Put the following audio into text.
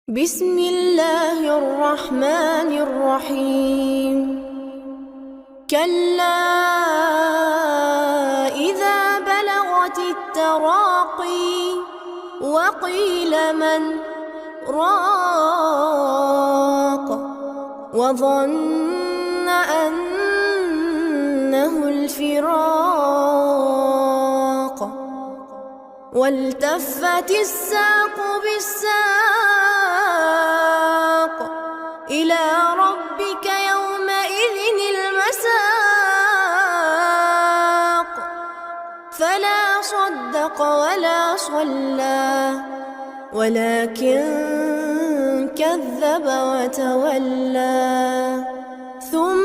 بسم الله الرحمن الرحيم. كلا إذا بلغت التراقي وقيل من راق وظن أنه الفراق والتفت الساق بالساق إلى ربك يومئذ المساق فلا صدق ولا صلى ولكن كذب وتولى ثم